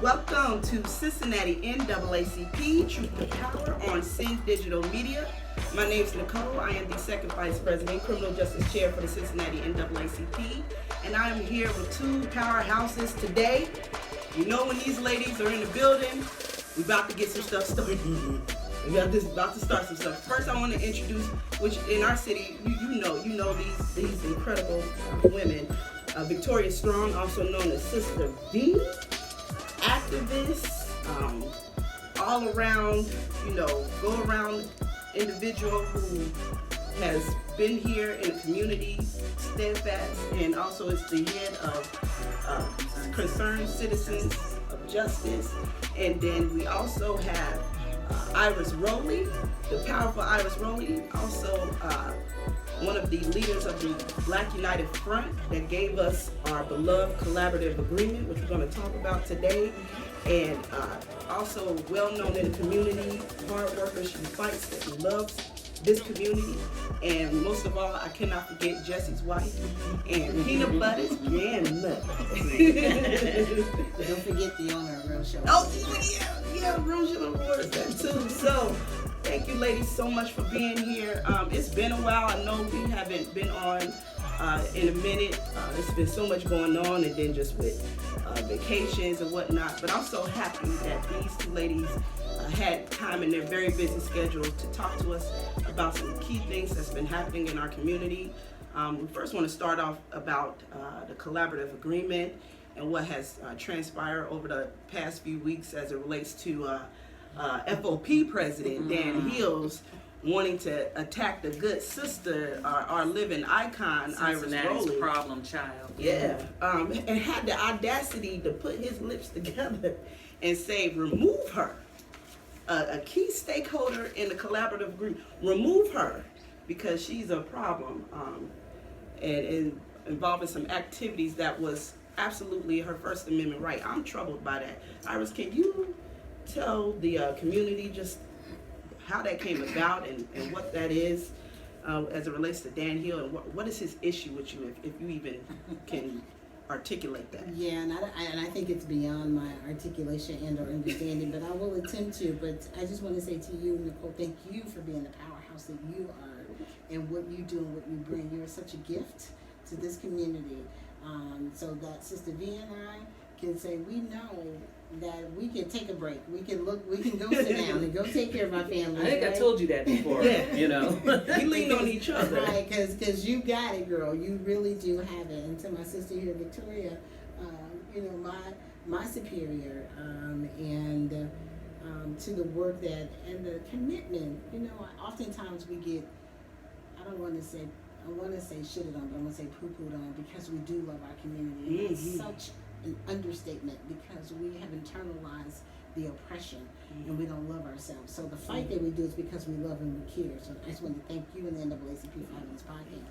Welcome to Cincinnati NAACP, Truth to Power on Sin Digital Media. My name is Nicole. I am the second Vice President, Criminal Justice Chair for the Cincinnati NAACP, and I am here with two powerhouses today. You know when these ladies are in the building, we're about to get some stuff started. We're about to start some stuff. First, I want to introduce, which in our city, you know these incredible women. Victoria Straughn, also known as Sister V, activist, all around, go around individual who has been here in the community, steadfast, and also is the head of Concerned Citizens of Justice. And then we also have Iris Roley, the powerful Iris Roley, also one of the leaders of the Black United Front that gave us our beloved collaborative agreement, which we're going to talk about today. And also well known in the community, hard worker, she fights, she loves this community. And most of all, I cannot forget Jesse's wife and peanut butter's grandmother. Don't forget the owner of Real Show. Oh, yeah, Real Show Awards, that too. So, thank you ladies so much for being here. It's been a while. I know we haven't been on in a minute. It's been so much going on, and then just with vacations and whatnot. But I'm so happy that these two ladies had time in their very busy schedule to talk to us about some key things that's been happening in our community. We first want to start off about the collaborative agreement and what has transpired over the past few weeks as it relates to FOP President Dan Hils wanting to attack the good sister, our living icon, Iris Roley. Problem child. Yeah, and had the audacity to put his lips together and say, remove her. A key stakeholder in the collaborative agreement, remove her because she's a problem, and involving some activities that was absolutely her First Amendment right. I'm troubled by that. Iris, can you tell the community just how that came about and what that is as it relates to Dan Hill, and what is his issue with you, if you even can articulate that? Yeah, and I think it's beyond my articulation and or understanding, but I will attempt to. But I just want to say to you, Nicole, thank you for being the powerhouse that you are and what you do and what you bring. You are such a gift to this community. So that Sister V and I can say we know that we can take a break. We can go sit down and go take care of our family. I think I told you that before. We lean on each other. Right, because you got it, girl. You really do have it. And to my sister here, Victoria, my superior, and to the work that and the commitment. Oftentimes we get, I want to say shitted on, but I want to say poo-pooed on because we do love our community. Mm-hmm. It's such an understatement because we have internalized the oppression and we don't love ourselves. So the fight that we do is because we love and we care. So I just want to thank you and the NAACP for having this podcast.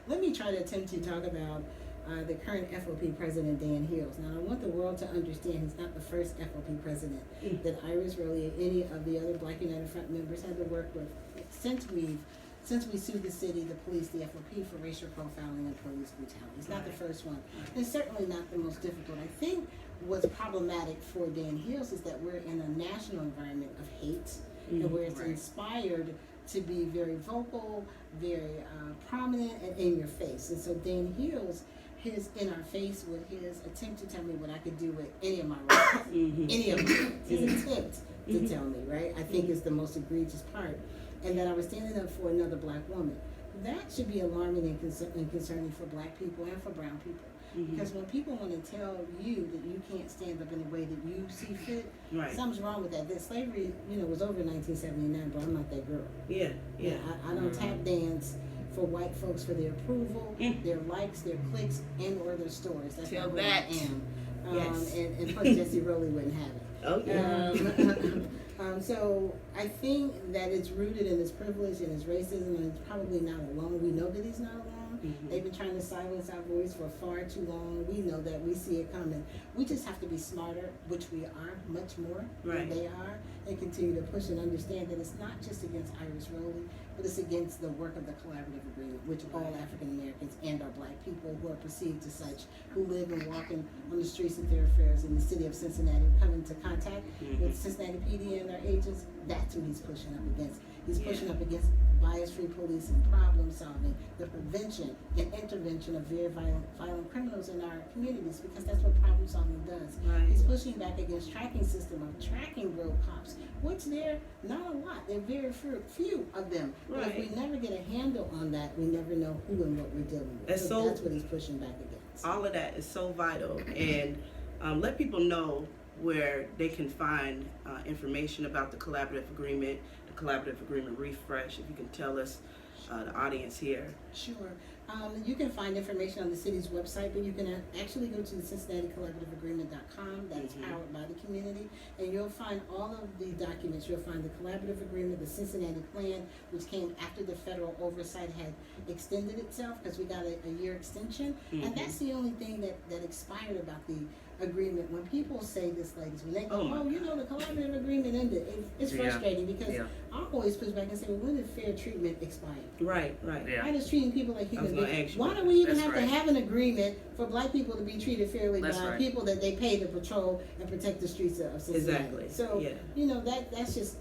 Let me try to attempt to talk about the current FOP president, Dan Hils. Now I want the world to understand he's not the first FOP president that Iris Roley or any of the other Black United Front members had to work with since we sued the city, the police, the FOP for racial profiling and police brutality. It's not the first one. It's certainly not the most difficult. I think what's problematic for Dan Hils is that we're in a national environment of hate, and where it's inspired to be very vocal, very prominent, and in your face. And so Dan Hils, his in our face with his attempt to tell me what I could do with any of my rights, any of my rights, his attempt to tell me, right? I think is the most egregious part. And that I was standing up for another Black woman. That should be alarming and concerning for Black people and for brown people. Because when people want to tell you that you can't stand up in the way that you see fit, something's wrong with that. That slavery, was over in 1979, but I'm not that girl. Yeah. I don't tap dance for white folks for their approval, their likes, their clicks, and or their stories. That's not where I am. And plus Jesse Roley wouldn't have it. Oh, yeah. So I think that it's rooted in his privilege and his racism, and it's probably not alone. We know that he's not alone, They've been trying to silence our voice for far too long. We know that. We see it coming. We just have to be smarter, which we are much more than they are, and continue to push and understand that it's not just against Iris Roley, but it's against the work of the collaborative agreement, which all African Americans and our Black people who are perceived as such, who live and walk in, on the streets and thoroughfares in the city of Cincinnati, come into contact with Cincinnati PD and their agents. That's who he's pushing up against. He's pushing up against bias-free policing, problem solving, the prevention and intervention of very violent criminals in our communities, because that's what problem solving does. He's pushing back against tracking system of tracking road cops, which they're not a lot. They're very few of them. But if we never get a handle on that, we never know who and what we're dealing with. So that's what he's pushing back against. All of that is so vital, and let people know where they can find information about the collaborative agreement, the collaborative agreement refresh. If you can tell us, the audience here. Sure. You can find information on the city's website, but you can actually go to the CincinnatiCollaborativeAgreement.com. That is powered by the community, and you'll find all of the documents. You'll find the collaborative agreement, the Cincinnati plan, which came after the federal oversight had extended itself, because we got a year extension, and that's the only thing that expired about the agreement. When people say this, ladies, when they go, the collaborative agreement ended, it's frustrating, because I always push back and say, well, when did fair treatment expire? Right. Why is treating people like human beings? Why do we even have to have an agreement for Black people to be treated fairly by people that they pay to patrol and protect the streets of Cincinnati? Exactly. So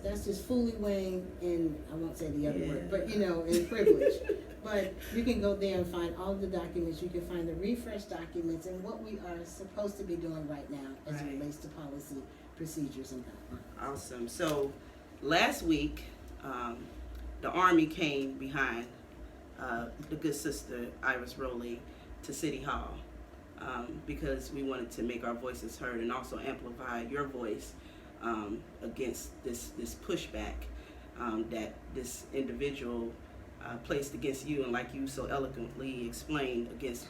that's just foolywang, and I won't say the other word, but in privilege. But you can go there and find all the documents. You can find the refresh documents and what we are supposed to be doing right now as it relates to policy, procedures, and guidelines. Awesome. So last week, the Army came behind the good sister Iris Roley to City Hall because we wanted to make our voices heard and also amplify your voice against this pushback that this individual placed against you, and like you so eloquently explained, against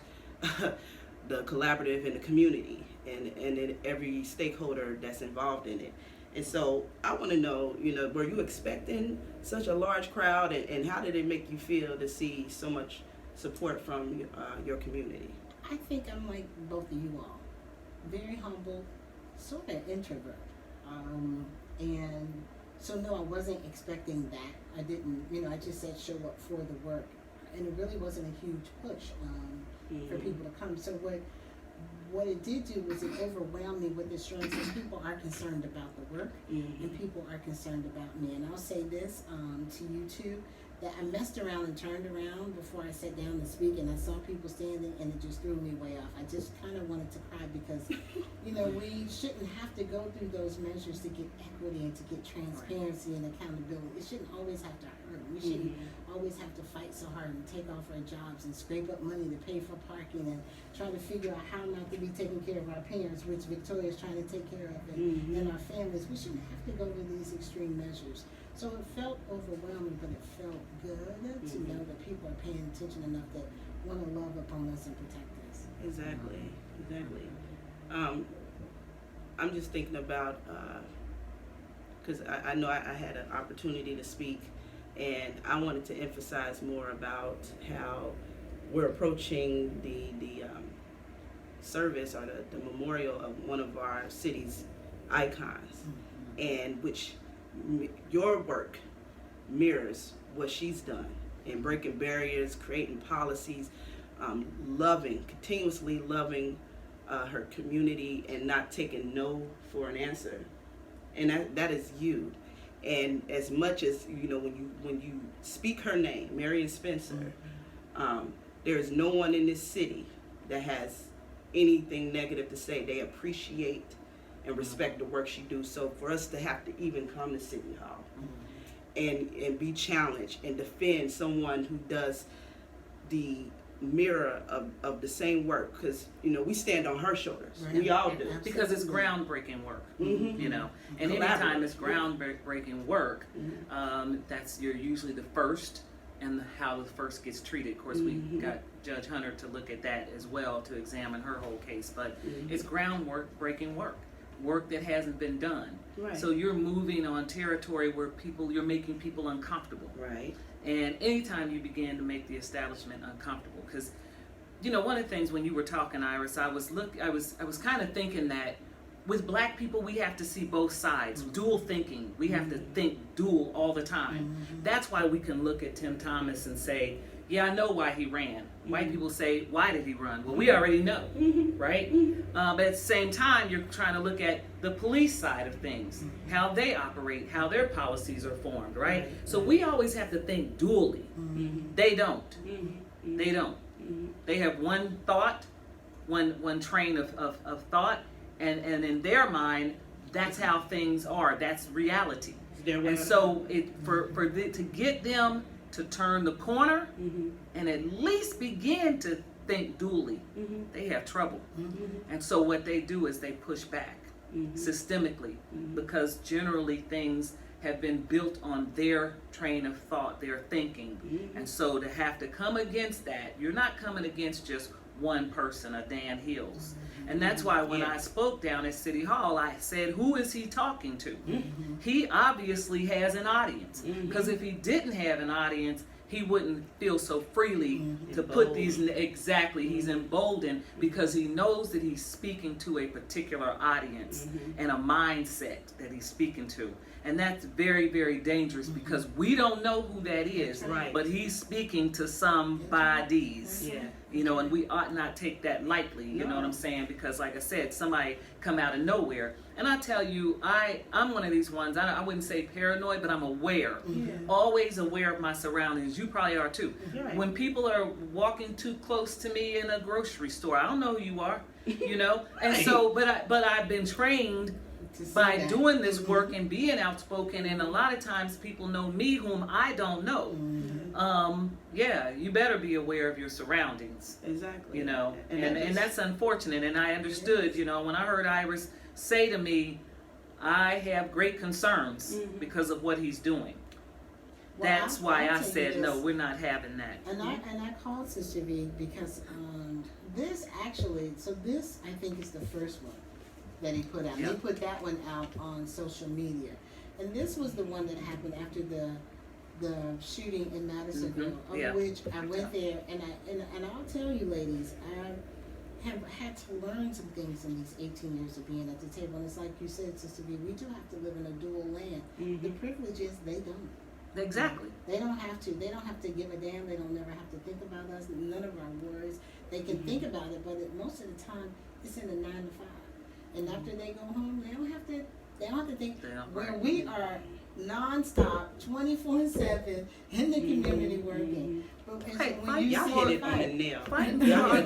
the collaborative and the community and every stakeholder that's involved in it. And so I want to know, were you expecting such a large crowd, and how did it make you feel to see so much support from your community? I think I'm like both of you all, very humble, sort of introvert, and so no, I wasn't expecting that. I didn't, I just said show up for the work, and it really wasn't a huge push for people to come. So what it did do was it overwhelmed me with assurance that people are concerned about the work, and people are concerned about me. And I'll say this to you too, that I messed around and turned around before I sat down to speak, and I saw people standing, and it just threw me way off. I just kind of wanted to cry, because we shouldn't have to go through those measures to get equity and to get transparency and accountability. It shouldn't always have to hurt. We shouldn't always have to fight so hard and take off our jobs and scrape up money to pay for parking and try to figure out how not to be taking care of our parents, which Victoria's trying to take care of, and our families. We shouldn't have to go to these extreme measures. So it felt overwhelming, but it felt good to know that people are paying attention enough that want to love upon us and protect us. Exactly. I'm just thinking about, because I know I had an opportunity to speak, and I wanted to emphasize more about how we're approaching the service or the memorial of one of our city's icons, and which your work mirrors what she's done in breaking barriers, creating policies, continuously loving her community, and not taking no for an answer. And that is you. And as much as when you speak her name, Marion Spencer, there is no one in this city that has anything negative to say. They appreciate and respect the work she do. So for us to have to even come to City Hall and be challenged and defend someone who does the mirror of the same work, because we stand on her shoulders. Right. We all do. Because it's groundbreaking work, and anytime it's groundbreaking work, that's you're usually the first, and how the first gets treated. Of course, we got Judge Hunter to look at that as well, to examine her whole case, but it's breaking work. work that hasn't been done. Right. So you're moving on territory where you're making people uncomfortable. Right. And anytime you begin to make the establishment uncomfortable, because one of the things when you were talking, Iris, I was kind of thinking that with black people, we have to see both sides, dual thinking. We have to think dual all the time. That's why we can look at Tim Thomas and say, yeah, I know why he ran. White people say, why did he run? Well, we already know, right? But at the same time, you're trying to look at the police side of things, how they operate, how their policies are formed, right? So we always have to think dually. They don't. They don't. They have one thought, one train of thought, and in their mind, that's how things are. That's reality. And so to get them to turn the corner and at least begin to think dually, they have trouble. And so what they do is they push back systemically, because generally things have been built on their train of thought, their thinking. And so to have to come against that, you're not coming against just one person, a Dan Hils. And that's why when I spoke down at City Hall, I said, who is he talking to? He obviously has an audience, because if he didn't have an audience, he wouldn't feel so freely to put these exactly. He's emboldened because he knows that he's speaking to a particular audience and a mindset that he's speaking to. And that's very, very dangerous, because we don't know who that is, but he's speaking to some bodies. And we ought not take that lightly, you know what I'm saying? Because like I said, somebody come out of nowhere. And I tell you, I'm one of these ones, I wouldn't say paranoid, but I'm aware. Always aware of my surroundings. You probably are too. When people are walking too close to me in a grocery store, I don't know who you are, And so, but I've been trained by doing this work and being outspoken, and a lot of times people know me whom I don't know. You better be aware of your surroundings. Exactly. And that's unfortunate. And I understood, when I heard Iris say to me, I have great concerns because of what he's doing. Well, that's why I said, no, we're not having that. And I called Sister V because this I think is the first one that he put out. They put that one out on social media. And this was the one that happened after the shooting in Madisonville, of which I went there, and I'll tell you, ladies, I have had to learn some things in these 18 years of being at the table. And it's like you said, Sister V, we do have to live in a dual land. The privilege is they don't. Exactly. They don't have to. They don't have to give a damn. They don't never have to think about us. None of our words. They can think about it, but most of the time it's in a 9 to 5. And after they go home, they don't have to think. Where we are nonstop, 24/7 in the community working.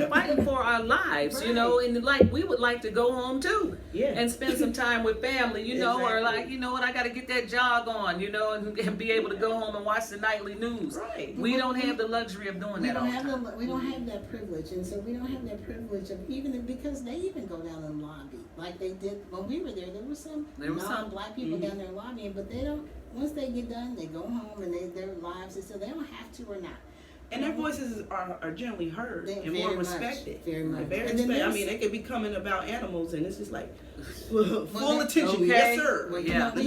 Fighting for our lives, and like we would like to go home too, and spend some time with family, or like, what, I got to get that jog on, and be able to go home and watch the nightly news. We don't have the luxury of doing that all the time. We don't have that privilege, and so we don't have that privilege of because they even go down in the lobby like they did when we were there. There were some non-black people down there lobbying, but they don't. Once they get done, they go home and their lives is still. They don't have to or not. And their voices are generally heard and more respected. Very much. I mean, they could be coming about animals, and it's just like full attention. Yes, sir. Well, we had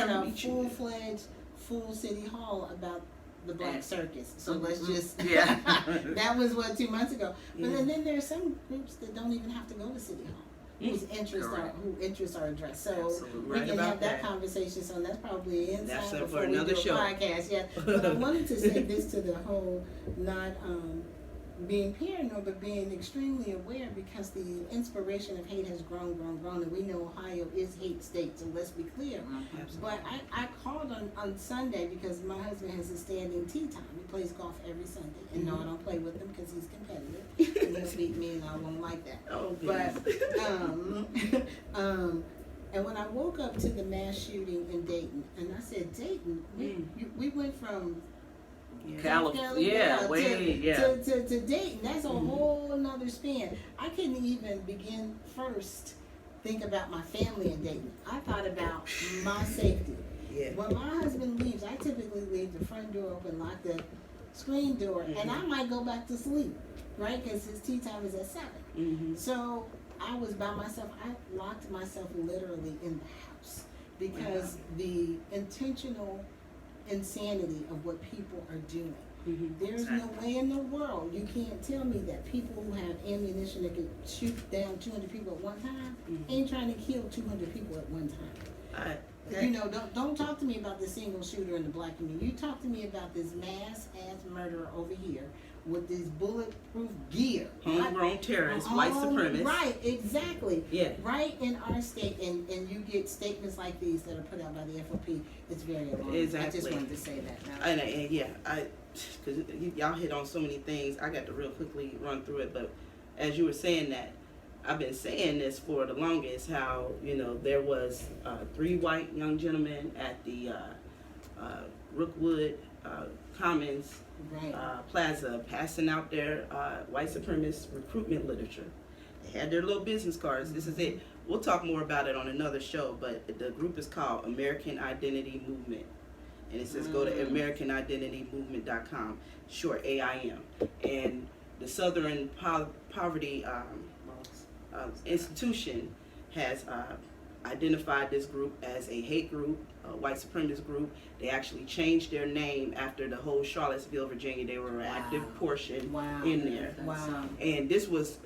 a full-fledged, full city hall about the Black Circus. So let's just that was 2 months ago. But then there are some groups that don't even have to go to city hall. Whose interests are addressed. So we can have that conversation. So that's probably inside before we do a podcast. But I wanted to say this to the whole not being paranoid, but being extremely aware, because the inspiration of hate has grown, and we know Ohio is hate state. So let's be clear. But I called on Sunday because my husband has a standing tea time. He plays golf every Sunday, and no, I don't play with him because he's competitive. And he'll beat me, and I won't like that. And when I woke up to the mass shooting in Dayton, and I said, Dayton, we went from California, to Dayton. That's a whole nother span. I couldn't even begin first think about my family in Dayton. I thought about my safety. When my husband leaves, I typically leave the front door open, lock the screen door, and I might go back to sleep, right? Because his tea time is at 7. So I was by myself. I locked myself literally in the house because the intentional insanity of what people are doing. There's no way in the world you can't tell me that people who have ammunition that can shoot down 200 people at one time ain't trying to kill 200 people at one time. You know, don't talk to me about the single shooter in the black community. You talk to me about this mass ass murderer over here with this bulletproof gear. Homegrown terrorists, white supremacists. Right, exactly. Yeah. Right in our state, and you get statements like these that are put out by the FOP. It's very alarming. Exactly. I just wanted to say that now. And yeah, because y'all hit on so many things, I got to real quickly run through it. But as you were saying that, I've been saying this for the longest, how, you know, there was 3 white young gentlemen at the Rookwood Commons Plaza passing out their white supremacist recruitment literature. They had their little business cards. This is it. We'll talk more about it on another show, but the group is called American Identity Movement. And it says go to AmericanIdentityMovement.com, short AIM. And the Southern Poverty Institution has identified this group as a hate group, a white supremacist group. They actually changed their name after the whole Charlottesville, Virginia. They were an active portion in there. And this was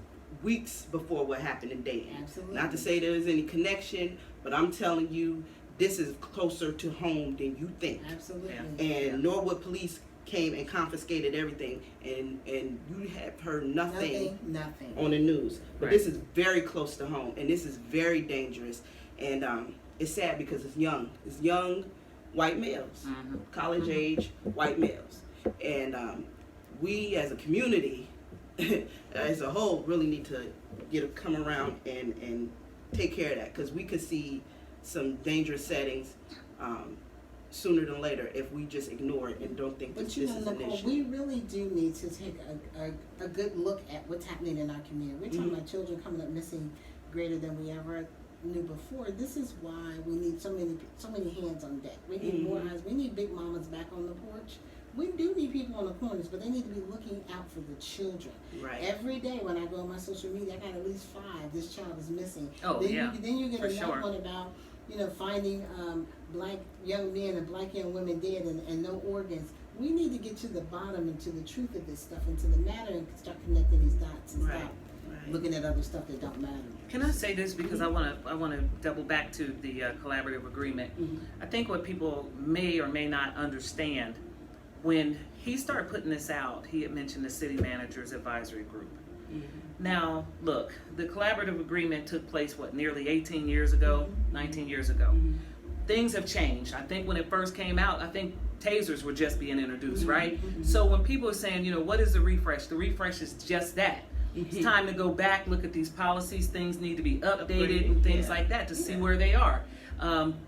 weeks before what happened in Dayton. Absolutely. Not to say there is any connection, but I'm telling you, this is closer to home than you think. Absolutely. And Norwood police came and confiscated everything, and you have heard nothing on the news. But this is very close to home, and this is very dangerous. And it's sad because it's young white males, college age white males. And we as a community, as a whole, really need to come around and take care of that, because we could see some dangerous settings sooner than later if we just ignore it and don't think that this is an Nicole, issue. we really do need to take a good look at what's happening in our community. We're talking about children coming up missing greater than we ever knew before. This is why we need so many hands on deck. We need more eyes. We need big mamas back on the porch. We do need people on the corners, but they need to be looking out for the children. Right. Every day when I go on my social media, I got at least 5. This child is missing. Oh, Then you get for another sure. one about, you know, finding black young men and black young women dead and no organs. We need to get to the bottom and to the truth of this stuff and to the matter and start connecting these dots and stop looking at other stuff that don't matter. Can I say this, because I want to double back to the collaborative agreement. I think what people may or may not understand, when he started putting this out, he had mentioned the city manager's advisory group. Now, look, the collaborative agreement took place, nearly 18 years ago, 19 years ago. Things have changed. I think when it first came out, I think tasers were just being introduced, right? So when people are saying, you know, what is the refresh? The refresh is just that. It's time to go back, look at these policies. Things need to be updated and things like that to see where they are.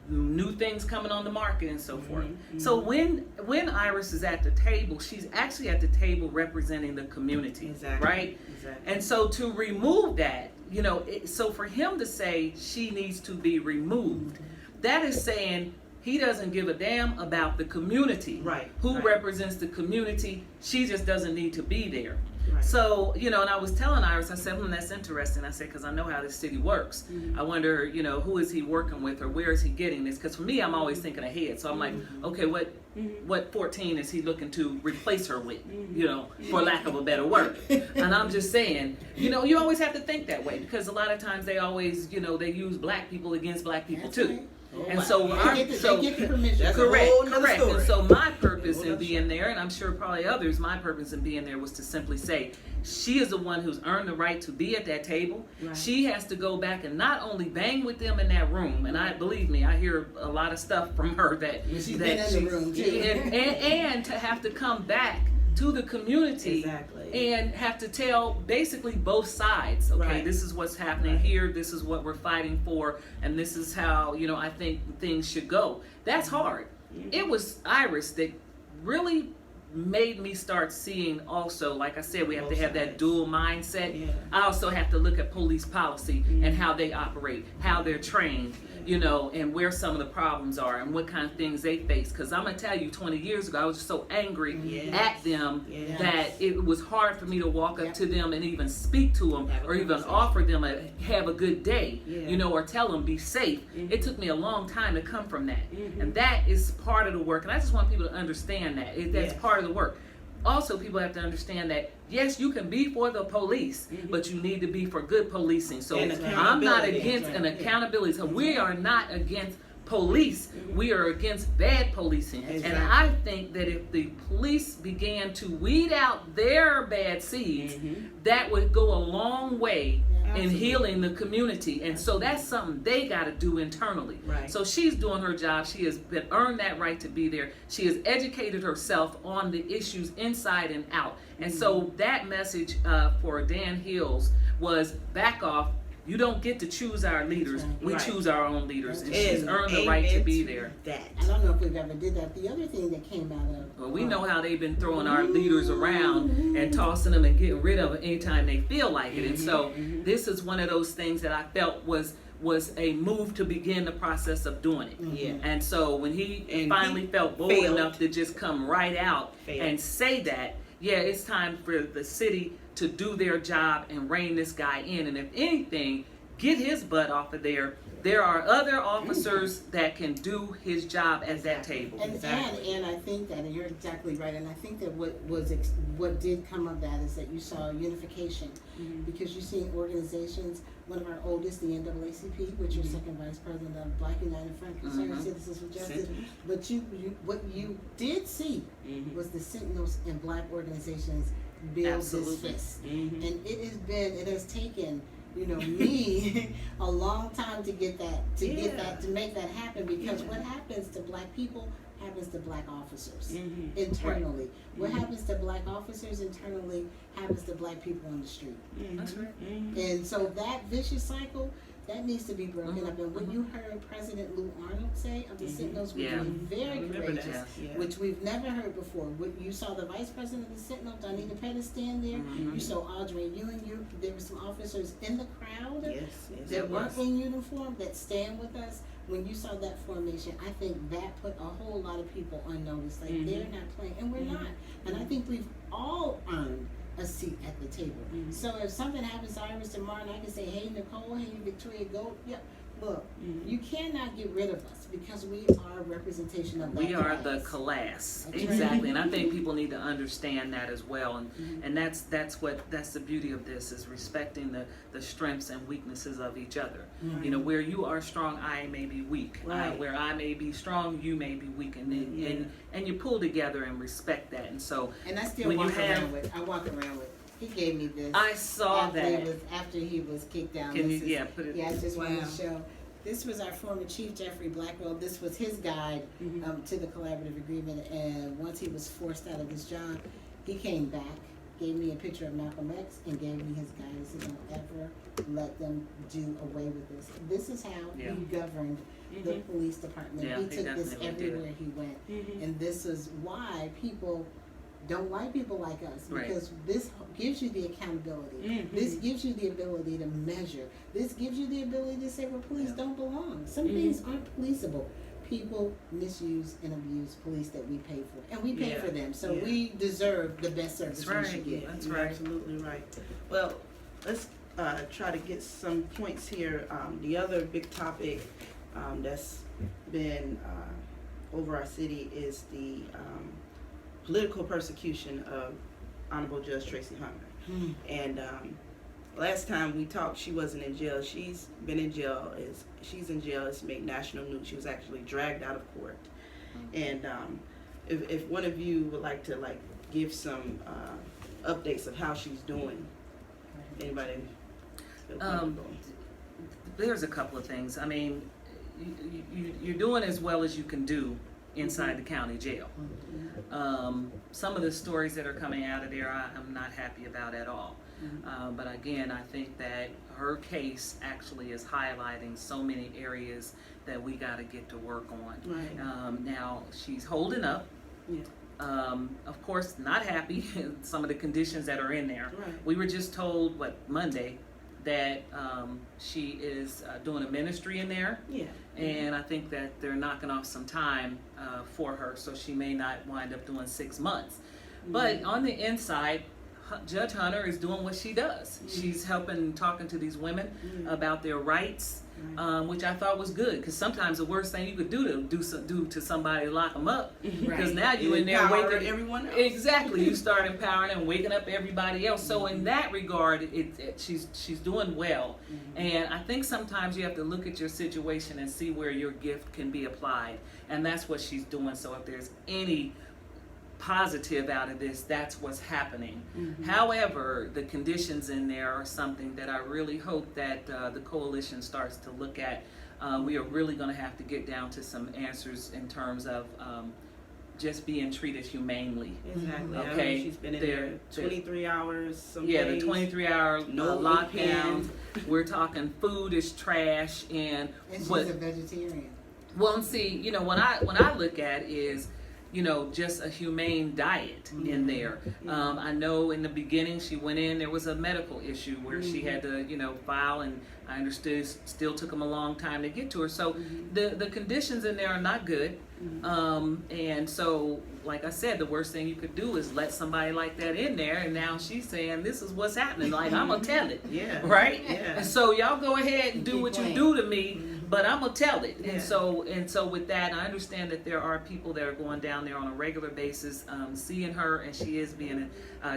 New things coming on the market and so forth. So when Iris is at the table, she's actually at the table representing the community, right? And so to remove that, you know, so for him to say she needs to be removed, that is saying he doesn't give a damn about the community. Who represents the community? She just doesn't need to be there. So, you know, and I was telling Iris, I said, that's interesting. I said, because I know how this city works. I wonder, you know, who is he working with, or where is he getting this? Because for me, I'm always thinking ahead. So I'm like, okay, what 14 is he looking to replace her with, you know, for lack of a better word? And I'm just saying, you know, you always have to think that way, because a lot of times they always, you know, they use black people against black people too. And so, they get the permission. correct. And so my purpose in being there, and I'm sure probably others, my purpose in being there was to simply say, she is the one who's earned the right to be at that table. She has to go back and not only bang with them in that room, and believe me, I hear a lot of stuff from her that she's been in the room too. and to have to come back to the community and have to tell basically both sides, okay, this is what's happening here, this is what we're fighting for, and this is how, you know, I think things should go. That's hard. It was Iris that really made me start seeing also, like I said, we have to have that dual mindset. I also have to look at police policy and how they operate, how they're trained, you know, and where some of the problems are and what kind of things they face. Because I'm going to tell you, 20 years ago, I was so angry at them that it was hard for me to walk up to them and even speak to them or even offer them have a good day, you know, or tell them be safe. It took me a long time to come from that. And that is part of the work. And I just want people to understand that. That's part of the work. Also, people have to understand that, yes, you can be for the police, but you need to be for good policing. So I'm not against an accountability. So we are not against police. We are against bad policing. And I think that if the police began to weed out their bad seeds, that would go a long way in healing the community. And so that's something they got to do internally. So she's doing her job. She has earned that right to be there. She has educated herself on the issues inside and out. And so that message for Dan Hils was back off. You don't get to choose our leaders. We choose our own leaders. And she's earned the right to be there. I don't know if we've ever did that. The other thing that came out of... Well, we know how they've been throwing our leaders around and tossing them and getting rid of them anytime they feel like it. And so this is one of those things that I felt was a move to begin the process of doing it. And so when he finally felt bold enough to just come right out and say that, it's time for the city to do their job and rein this guy in. And if anything, get his butt off of there. There are other officers that can do his job at that table. And I think that, and you're exactly right. And I think that what did come of that is that you saw unification, because you see organizations. One of our oldest, the NAACP, which is second vice president of Black United Front Concerned Citizens for Justice. But what you did see was the Sentinels and Black organizations build this fist, and it has taken, you know, me a long time to get that, to make that happen, because what happens to Black people happens to Black officers internally. What happens to Black officers internally happens to Black people on the street. That's right. And so that vicious cycle, that needs to be broken up. And what you heard President Lou Arnold say of the Sentinels, which was very courageous, which we've never heard before. You saw the Vice President of the Sentinel, Donita Pettis, stand there. You saw Audrey Ewing. There were some officers in the crowd that weren't in uniform that stand with us. When you saw that formation, I think that put a whole lot of people on notice. Like, they're not playing, and we're not. And I think we've all earned a seat at the table. So if something happens to Iris tomorrow and I can say, hey, Nicole, hey, Victoria, go, look, you cannot get rid of us, because we are a representation of that We are class. the class. Exactly. And I think people need to understand that as well. And that's the beauty of this, is respecting the strengths and weaknesses of each other. You know, where you are strong, I may be weak. Where I may be strong, you may be weak. And you pull together and respect that. And so and I still walk around with he gave me this. I saw that. After he was kicked down. Can you, put it? Yeah, I just want to show. This was our former Chief Jeffrey Blackwell. This was his guide to the collaborative agreement. And once he was forced out of his job, he came back, gave me a picture of Malcolm X, and gave me his guidance. He don't ever let them do away with this. This is how he governed the police department. He took this everywhere he went. And this is why people don't like people like us, because this gives you the accountability. This gives you the ability to measure. This gives you the ability to say, well, police don't belong. Some things aren't policeable. People misuse and abuse police that we pay for, and we pay for them, so we deserve the best service we should get. That's right. Absolutely right. Well, let's try to get some points here. The other big topic that's been over our city is the political persecution of Honorable Judge Tracy Hunter. And last time we talked, she wasn't in jail. She's been in jail. She's in jail. It's made national news. She was actually dragged out of court. And if one of you would like to give some updates of how she's doing, anybody? There's a couple of things. I mean, you're doing as well as you can do inside the county jail. Some of the stories that are coming out of there, I'm not happy about at all. But again, I think that her case actually is highlighting so many areas that we got to get to work on. Now, she's holding up. Of course, not happy some of the conditions that are in there. We were just told, Monday, that she is doing a ministry in there. Yeah. And I think that they're knocking off some time for her, so she may not wind up doing 6 months. But on the inside, Judge Hunter is doing what she does. She's helping, talking to these women about their rights, which I thought was good, because sometimes the worst thing you could do to somebody is lock them up, because now you in there Empower waking everyone else. Exactly, you start empowering and waking up everybody else. So in that regard, she's doing well, and I think sometimes you have to look at your situation and see where your gift can be applied, and that's what she's doing. So if there's any positive out of this, that's what's happening. However, the conditions in there are something that I really hope that the coalition starts to look at. We are really going to have to get down to some answers in terms of just being treated humanely. Exactly. Okay. I mean, she's been in there 23 hours. Some Yeah, days. the 23-hour No lockdown. weekends. We're talking food is trash, and she's a vegetarian. well, and see, you know, when I look at is, you know, just a humane diet in there. I know in the beginning she went in, there was a medical issue where she had to, you know, file, and I understood still took them a long time to get to her. So the conditions in there are not good. And so, like I said, the worst thing you could do is let somebody like that in there, and now she's saying this is what's happening. Like, I'm gonna tell it. Yeah. Right? Yeah. And so y'all go ahead and do what you do to me, but I'm gonna tell it. Yeah. And so with that, I understand that there are people that are going down there on a regular basis, seeing her, and she is being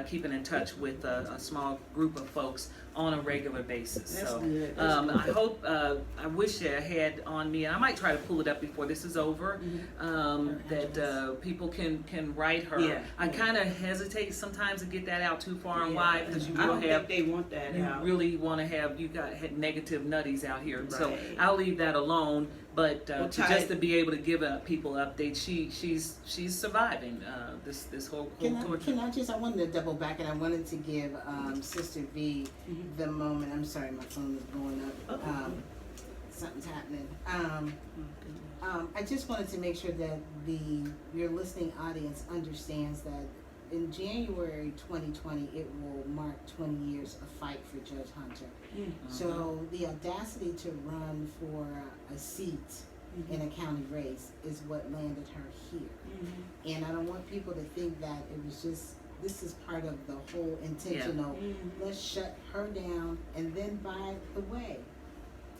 keeping in touch with a small group of folks on a regular basis. That's so good. That's good. I hope, I wish I had on me, and I might try to pull it up before this is over, that people can write her. Yeah. I kind of hesitate sometimes to get that out too far and Yeah. wide, because you I will don't have think they want that you out. really want to have, you got had negative nutties out here. So Right. I'll leave that alone. But Well, just to be able to give people updates, she's surviving this whole torture. Can I just, I wanted to double back, and I wanted to give Sister V the moment. I'm sorry, my phone is blowing up. Something's happening. I just wanted to make sure that your listening audience understands that in January 2020, it will mark 20 years of fight for Judge Hunter. So the audacity to run for a seat in a county race is what landed her here. And I don't want people to think that it was just, this is part of the whole intentional, let's shut her down. And then, by the way,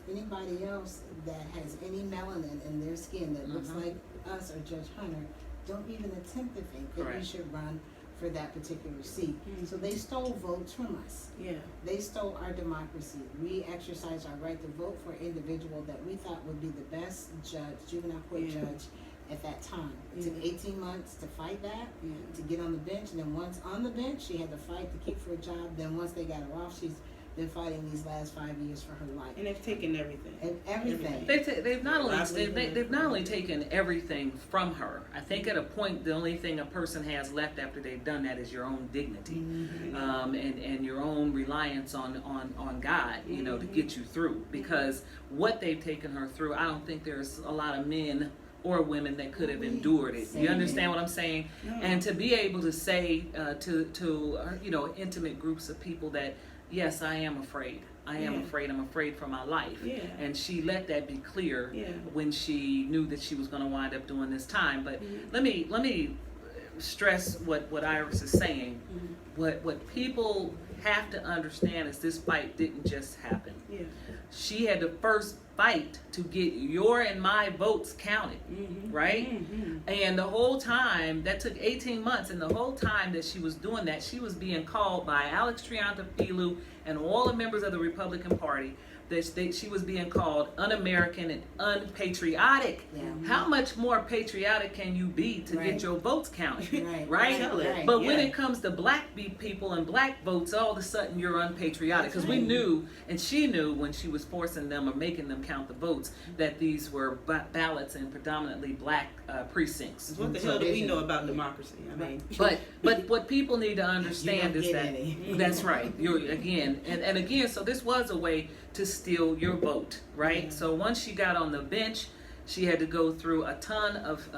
anybody else that has any melanin in their skin that looks like us or Judge Hunter, don't even attempt to think that we should run for that particular seat. So they stole votes from us. Yeah. They stole our democracy. We exercised our right to vote for an individual that we thought would be the best judge, juvenile court judge at that time. It took 18 months to fight that, to get on the bench, and then once on the bench, she had to fight to keep for a job. Then once they got her off, she's been fighting these last 5 years for her life. And they've taken everything. And everything. They've not only taken everything from her. I think at a point the only thing a person has left after they've done that is your own dignity, and your own reliance on God, you know, to get you through. Because what they've taken her through, I don't think there's a lot of men or women that could have endured it. You understand what I'm saying? No. And to be able to say to you know, intimate groups of people that, yes, I am afraid. I am afraid. I'm afraid for my life. Yeah. And she let that be clear Yeah. when she knew that she was going to wind up doing this time. But let me stress what Iris is saying. What people have to understand is this fight didn't just happen. Yeah. She had to first fight to get your and my votes counted, right? And the whole time, that took 18 months, and the whole time that she was doing that, she was being called by Alex Triantafilou and all the members of the Republican Party, that she was being called un-American and unpatriotic. How much more patriotic can you be to get your votes counted, right? But when it comes to black people and black votes, all of a sudden you're unpatriotic. Because we knew, and she knew when she was forcing them or making them count the votes, that these were ballots in predominantly black precincts. What the hell do we know about democracy? I mean, but what people need to understand is that that's right. You're again and again. So this was a way to steal your vote, right? So once she got on the bench, She had to go through a ton of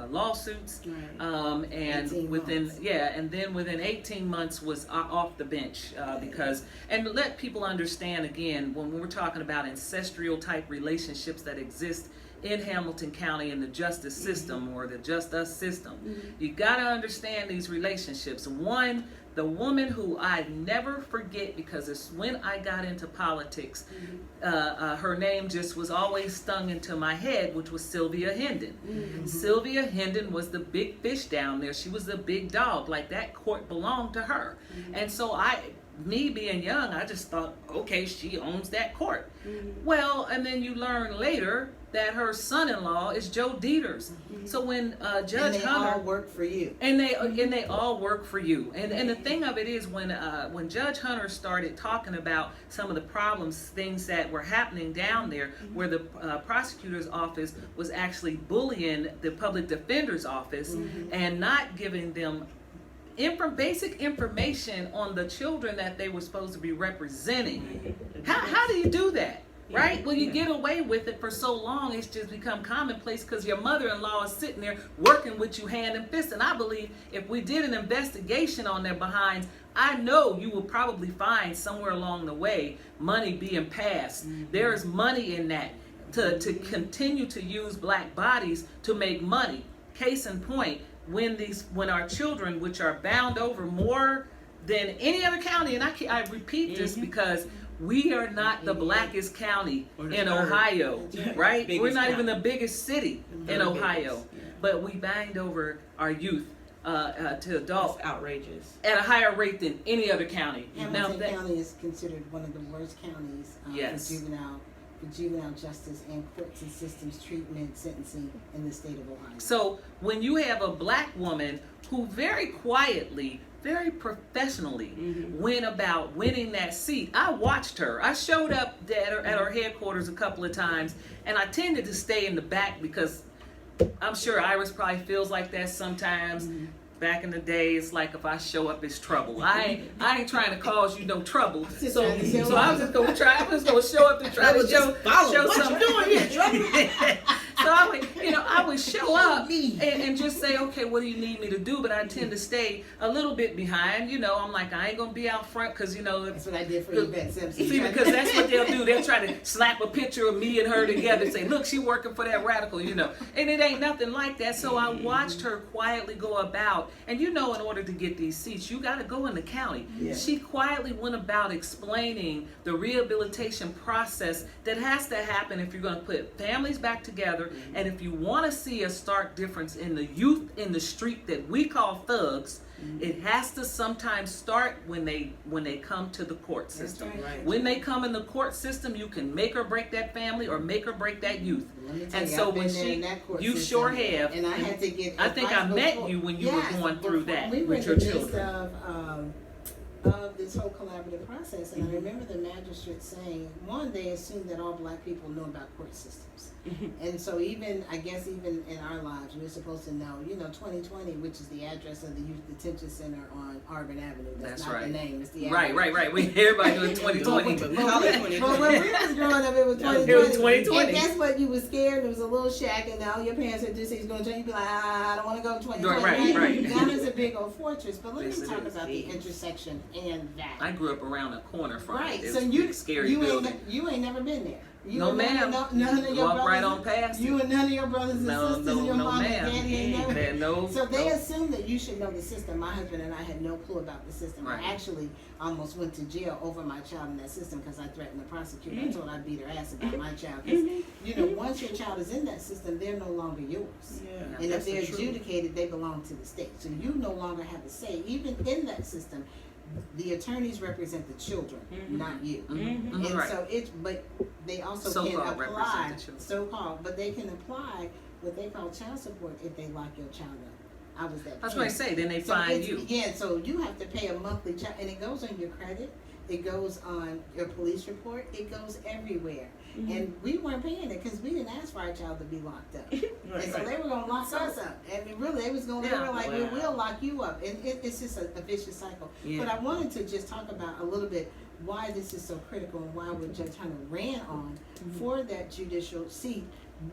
lawsuits, Right. and 18 within months. and then within 18 months was off the bench because, and let people understand again, when we're talking about ancestral type relationships that exist in Hamilton County in the justice system or the just us system, you got to understand these relationships. One, the woman who I never forget, because it's when I got into politics, her name just was always stung into my head, which was Sylvia Hendon. Sylvia Hendon was the big fish down there. She was the big dog. Like, that court belonged to her. And so me being young, I just thought, okay, she owns that court. Well, and then you learn later that her son-in-law is Joe Dieters. So when Judge and they Hunter all work for you. and they all work for you. And the thing of it is, when Judge Hunter started talking about some of the problems, things that were happening down there, where the prosecutor's office was actually bullying the public defender's office and not giving them basic information on the children that they were supposed to be representing. How do you do that? Right? Well, you get away with it for so long, it's just become commonplace because your mother-in-law is sitting there working with you hand and fist. And I believe if we did an investigation on their behinds, I know you will probably find somewhere along the way money being passed. There is money in that to continue to use black bodies to make money. Case in point, when our children, which are bound over more than any other county, and I repeat this because we are not the blackest county in Ohio, right? We're not even the biggest city in Ohio, but we banged over our youth to adults. That's outrageous. At a higher rate than any other county. Hamilton County is considered one of the worst counties for juvenile justice and courts and systems treatment sentencing in the state of Ohio. So when you have a black woman who very quietly, very professionally went about winning that seat, I watched her. I showed up at her headquarters a couple of times, and I tended to stay in the back because I'm sure Iris probably feels like that sometimes. Back in the day, it's like if I show up, it's trouble. I ain't trying to cause you no trouble. So I was just gonna try. I was gonna show up to try to show something. What you doing here, trouble? So I would show up and just say, okay, what do you need me to do? But I tend to stay a little bit behind. I'm like, I ain't gonna be out front because that's what I did for Yvette Simpson. See, because that's what they'll do. They'll try to slap a picture of me and her together and say, look, she working for that radical, and it ain't nothing like that. So I watched her quietly go about. And in order to get these seats, you got to go in the county. Yeah. She quietly went about explaining the rehabilitation process that has to happen if you're going to put families back together, and if you want to see a stark difference in the youth in the street that we call thugs. It has to sometimes start when they come to the court system. Right. When they come in the court system, you can make or break that family or make or break that youth. And so when you sure have. And I had to get. I think I met you when you were going through that with your children. Of this whole collaborative process, and I remember the magistrate saying, one, they assumed that all black people know about court systems, and so even in our lives, we're supposed to know, 2020, which is the address of the Youth Detention Center on Arbor Avenue. That's not right. The name. It's the address. Right. Everybody knows 2020. But when we was growing up, it was 2020. It was 2020. And guess what? You was scared. It was a little shack, and all your parents had just said he's going to change. You'd be like, I don't want to go to 2020. Right. Now it's a big old fortress. But let me talk about the intersection and that. I grew up around a corner from it. Right, so you ain't never been there. No, ma'am. None of your walk brothers, right on past you and none of your brothers and sisters and your mom and daddy ain't never. So they assume that you should know the system. My husband and I had no clue about the system. Right. I actually almost went to jail over my child in that system because I threatened the prosecutor. I told her I'd beat her ass about my child. Because once your child is in that system, they're no longer yours. Yeah, and if they're adjudicated, they belong to the state. So you no longer have a say, even in that system. The attorneys represent the children, not you. And so but they also can apply, but they can apply what they call child support if they lock your child up. I was that. That's what I say. Then they find you. Yeah, so you have to pay a monthly child, and it goes on your credit. It goes on your police report. It goes everywhere. And we weren't paying it because we didn't ask for our child to be locked up. And so they were going to lock us up. I mean, really, they were like, we'll lock you up. And it's just a vicious cycle. Yeah. But I wanted to just talk about a little bit why this is so critical and why Judge Hunter ran on for that judicial seat.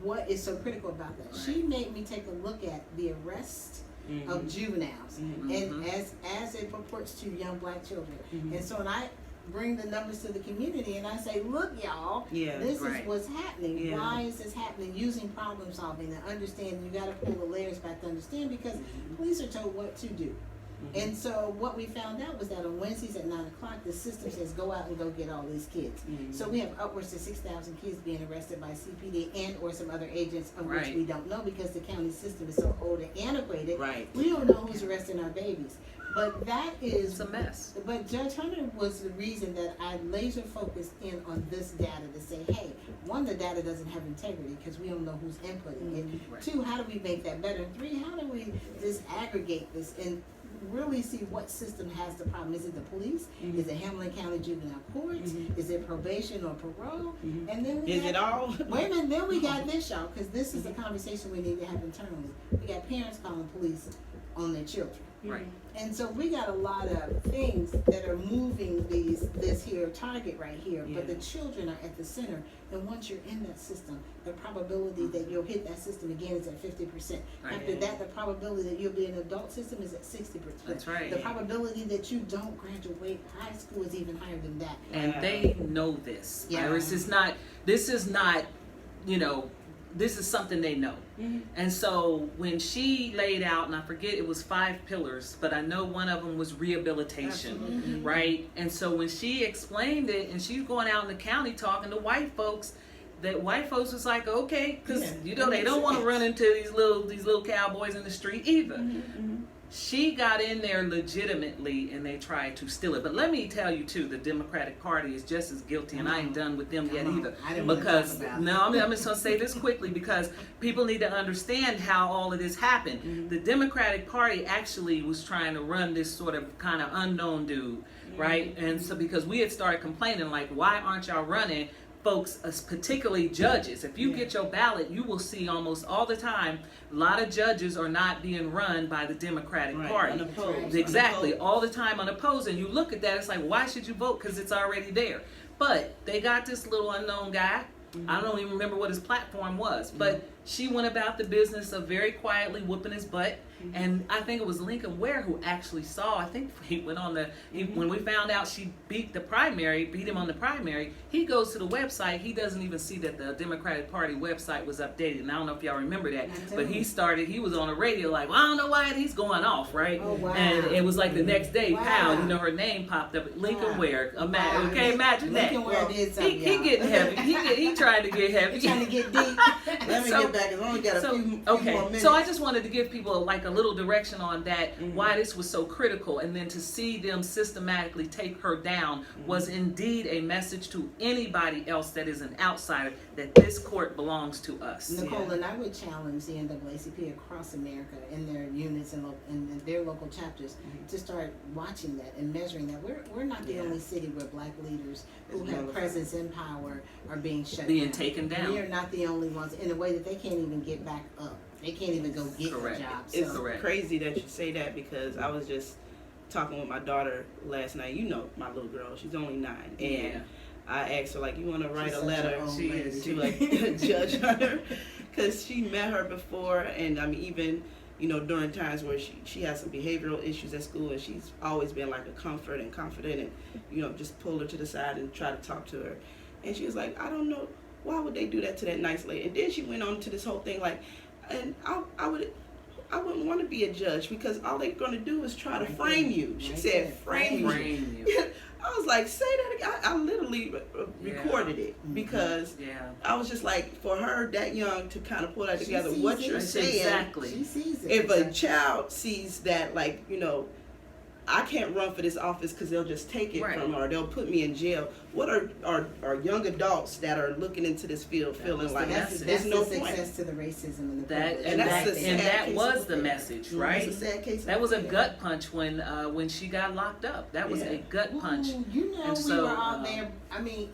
what is so critical about that? She made me take a look at the arrest of juveniles, and as it purports to young black children. And so when I bring the numbers to the community and I say, look, y'all, this is what's happening. Why is this happening? Using problem solving and understanding. You got to pull the layers back to understand, because police are told what to do. And so what we found out was that on Wednesdays at 9 o'clock, the system says go out and go get all these kids. So we have upwards to 6,000 kids being arrested by CPD and or some other agents, of which we don't know because the county system is so old and antiquated. We don't know who's arresting our babies. But that is it's a mess. But Judge Hunter was the reason that I laser focused in on this data to say, hey, one, the data doesn't have integrity because we don't know who's inputting it. Two, how do we make that better? And three, how do we disaggregate this and really see what system has the problem? Is it the police? Is it Hamilton County Juvenile Courts? Is it probation or parole? And then is it all? Wait a minute, then we got this, y'all, because this is the conversation we need to have internally. We got parents calling police on their children. And so we got a lot of things that are moving this here target right here, but the children are at the center. And once you're in that system, the probability that you'll hit that system again is at 50%. After that, the probability that you'll be in an adult system is at 60%. That's right. The probability that you don't graduate high school is even higher than that. And they know this. Iris, this is not, you know, this is something they know. And so when she laid out, and I forget, it was 5 pillars, but I know one of them was rehabilitation, right? And so when she explained it, and she's going out in the county talking to white folks, that white folks was like, okay, because you know they don't want to run into these little cowboys in the street either. She got in there legitimately and they tried to steal it. But let me tell you too, the Democratic Party is just as guilty, and I ain't done with them yet either. Because I'm just gonna say this quickly because people need to understand how all of this happened. The Democratic Party actually was trying to run this sort of kind of unknown dude, right? And so because we had started complaining like, why aren't y'all running folks, particularly judges? If you get your ballot, you will see almost all the time a lot of judges are not being run by the Democratic Party. Unopposed. Exactly, unopposed. All the time unopposed. And you look at that, it's like, why should you vote? Because it's already there. But they got this little unknown guy. I don't even remember what his platform was, but she went about the business of very quietly whooping his butt. And I think it was Lincoln Ware who actually saw, I think he went on when we found out she beat him on the primary, he goes to the website, he doesn't even see that the Democratic Party website was updated. And I don't know if y'all remember that, but he was on the radio like, well, I don't know why he's going off, right? Oh, wow. And it was like the next day, pow, you know, her name popped up, Lincoln Ware. Imagine that. Lincoln Ware did something, he getting heavy. He trying to get heavy. He trying to get deep. Let me get back, it's only got a few more minutes. So I just wanted to give people like a little direction on that, why this was so critical, and then to see them systematically take her down was indeed a message to anybody else that is an outsider that this court belongs to us. Nicole, and I would challenge the NAACP across America in their units and their local chapters to start watching that and measuring that. We're not the only city where black leaders who have presence and power are being taken down. We are not the only ones in a way that they can't even get back up. They can't even go get a job. It's crazy that you say that because I was just talking with my daughter last night. You know my little girl, she's only 9. And I asked her, like, you want to write a letter to like Judge Hunter? Because she met her before, and I mean, even, you know, during times where she has some behavioral issues at school, and she's always been like a comfort and confident, and, you know, just pull her to the side and try to talk to her. And she was like, I don't know, why would they do that to that nice lady? And then she went on to this whole thing like, and I wouldn't want to be a judge because all they're going to do is try to frame you. She said, frame you. I was like, say that again. I literally recorded it because I was just like, for her that young to kind of pull that together, what you're saying. Exactly. She sees it. If a child sees that, like, you know, I can't run for this office because they'll just take it from her, or they'll put me in jail. What are young adults that are looking into this field feeling like there's no point? Success to the racism and the that was the message, right? That's a sad case. That was a gut punch when she got locked up. That was a gut punch. You know, we were all there. I mean,